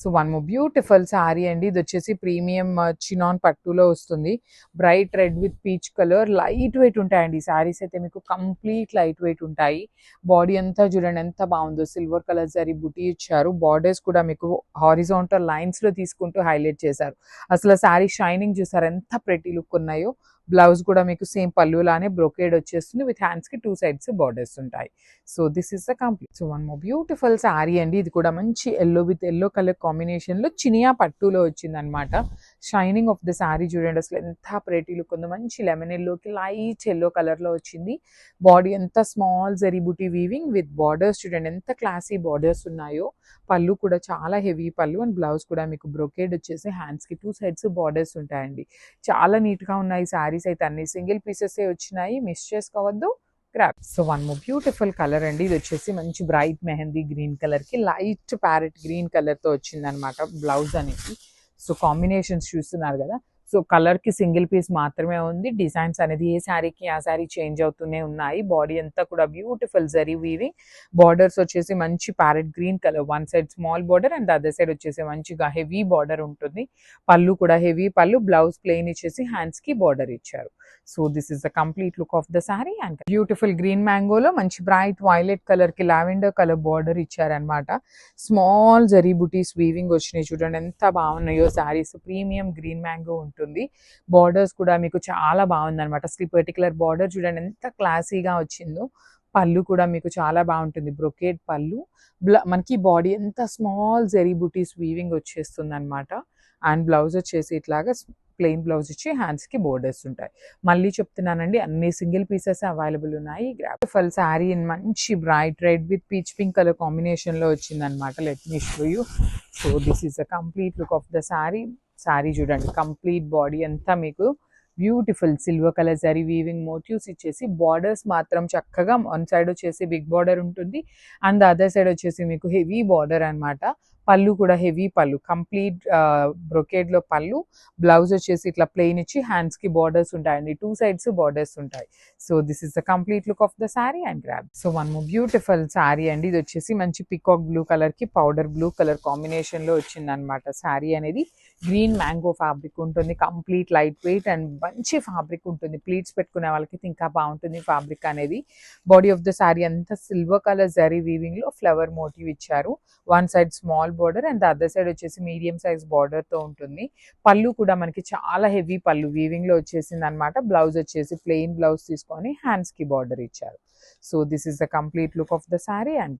So one more beautiful sari అండి. ఇది వచ్చేసి ప్రీమియం చినాన్ పట్టులో వస్తుంది. Bright red with peach colour, light weight ఉంటాయండి. ఈ శారీస్ అయితే మీకు కంప్లీట్ లైట్ వెయిట్ ఉంటాయి. బాడీ అంతా చూడండి ఎంత బాగుందో, సిల్వర్ కలర్ జరీ బుటీ ఇచ్చారు. బార్డర్స్ కూడా మీకు హారిజాంటల్ లైన్స్ లో తీసుకుంటూ హైలైట్ చేశారు. అసలు శారీ షైనింగ్ చూసారు ఎంత ప్రెటీ లుక్ ఉన్నాయో. బ్లౌజ్ కూడా మీకు సేమ్ పళ్ళు లానే బ్రొకేడ్ వచ్చేస్తుంది. విత్ హ్యాండ్స్ కి 2 సైడ్స్ బార్డర్స్ ఉంటాయి. So this is the complete. So one more beautiful sari అండి. ఇది కూడా మంచి yellow with yellow colour combination లో చినియా పట్టులో వచ్చింది అనమాట. షైనింగ్ ఆఫ్ ద శారీ చూడండి అసలు ఎంత ప్రెటీ లుక్ ఉందో. మంచి లెమన్ ఎల్లోకి లైట్ ఎల్లో కలర్ లో వచ్చింది. బాడీ ఎంత small zari buti weaving with borders చూడండి ఎంత క్లాసీ బార్డర్స్ ఉన్నాయో. పళ్ళు కూడా చాలా హెవీ పళ్ళు అండ్ బ్లౌజ్ కూడా మీకు బ్రొకేడ్ వచ్చేసి హ్యాండ్స్ కి 2 సైడ్స్ బార్డర్స్ ఉంటాయండి. చాలా నీట్ గా ఉన్నాయి శారీస్ అయితే. అన్ని సింగిల్ పీసెస్ వచ్చినాయి, మిస్ చేసుకోవద్దు. So one more beautiful colour అండి. ఇది వచ్చేసి మంచి బ్రైట్ మెహందీ గ్రీన్ కలర్ కి లైట్ ప్యారెట్ గ్రీన్ కలర్ తో వచ్చింది అనమాట బ్లౌజ్ అనేది. సో కాంబినేషన్స్ చూస్తున్నారు కదా. సో కలర్ కి సింగిల్ పీస్ మాత్రమే ఉంది. డిజైన్స్ అనేది ఏ శారీకి ఆ శారీ చేంజ్ అవుతూనే ఉన్నాయి. బాడీ అంతా కూడా బ్యూటిఫుల్ జరీ వీవింగ్. బార్డర్స్ వచ్చేసి మంచి parrot green colour, one side small border and other side వచ్చేసి మంచిగా హెవీ బార్డర్ ఉంటుంది. పళ్ళు కూడా హెవీ పళ్ళు, బ్లౌజ్ ప్లెయిన్ ఇచ్చేసి హ్యాండ్స్ కి బార్డర్ ఇచ్చారు. So this is the complete look of the sari. And beautiful green మ్యాంగోలో మంచి బ్రైట్ వైలెట్ కలర్ కి లావెండర్ కలర్ బార్డర్ ఇచ్చారనమాట. స్మాల్ జరీ బుటీస్ వీవింగ్ వచ్చినాయి చూడండి ఎంత బాగున్నాయో శారీస్. ప్రీమియం గ్రీన్ మ్యాంగో ఉంటుంది. బార్డర్స్ కూడా మీకు చాలా బాగుంది అనమాట. అసలు పర్టికులర్ బార్డర్ చూడండి ఎంత క్లాసీగా వచ్చిందో. పళ్ళు కూడా మీకు చాలా బాగుంటుంది, బ్రొకేడ్ పళ్ళు. మనకి బాడీ ఎంత స్మాల్ జరీ బుటీస్ వీవింగ్ వచ్చేస్తుంది అనమాట. అండ్ బ్లౌజ్ వచ్చేసి ఇట్లాగా ప్లెయిన్ బ్లౌజ్ ఇచ్చి హ్యాండ్స్ కి బోర్డర్స్ ఉంటాయి. మళ్ళీ చెప్తున్నానండి అన్ని సింగిల్ పీసెస్ అవైలబుల్ ఉన్నాయి. బ్యూటిఫుల్ శారీ ఇన్ మంచి bright red with peach pink colour combination లో వచ్చింది అనమాట. Let me show you. So this is the complete look of the sari. Sari చూడండి కంప్లీట్ బాడీ అంతా మీకు beautiful silver colour zari weaving motifs ఇచ్చేసి, borders మాత్రం చక్కగా వన్ సైడ్ వచ్చేసి బిగ్ బార్డర్ ఉంటుంది అండ్ అదర్ సైడ్ వచ్చేసి మీకు హెవీ బార్డర్ అనమాట. పళ్ళు కూడా హెవీ పళ్ళు, కంప్లీట్ బ్రొకేడ్ లో పళ్ళు. బ్లౌజ్ వచ్చేసి ఇట్లా ప్లెయిన్ ఇచ్చి హ్యాండ్స్ కి బార్డర్స్ ఉంటాయండి. 2 సైడ్స్ బార్డర్స్ ఉంటాయి. So this is the complete look of the sari and grab. So one more beautiful sari అండి. ఇది వచ్చేసి మంచి పికాక్ బ్లూ కలర్ కి పౌడర్ బ్లూ కలర్ కాంబినేషన్ లో వచ్చింది అనమాట. శారీ అనేది గ్రీన్ మ్యాంగో ఫ్యాబ్రిక్ ఉంటుంది. కంప్లీట్ లైట్ వెయిట్ అండ్ మంచి ఫ్యాబ్రిక్ ఉంటుంది. ప్లీట్స్ పెట్టుకునే వాళ్ళకి ఇంకా బాగుంటుంది ఫ్యాబ్రిక్ అనేది. బాడీ ఆఫ్ ద శారీ అంతా సిల్వర్ కలర్ జరీ వీవింగ్ లో ఫ్లవర్ మోటివ్ ఇచ్చారు. One side small border and other side వచ్చేసి మీడియం సైజ్ బార్డర్ తో ఉంటుంది. పళ్ళు కూడా మనకి చాలా హెవీ పళ్ళు వీవింగ్ లో వచ్చేసింది అనమాట. బ్లౌజ్ వచ్చేసి ప్లెయిన్ బ్లౌజ్ తీసుకొని హ్యాండ్స్ కి బార్డర్ ఇచ్చారు. So this is the complete look of the sari. And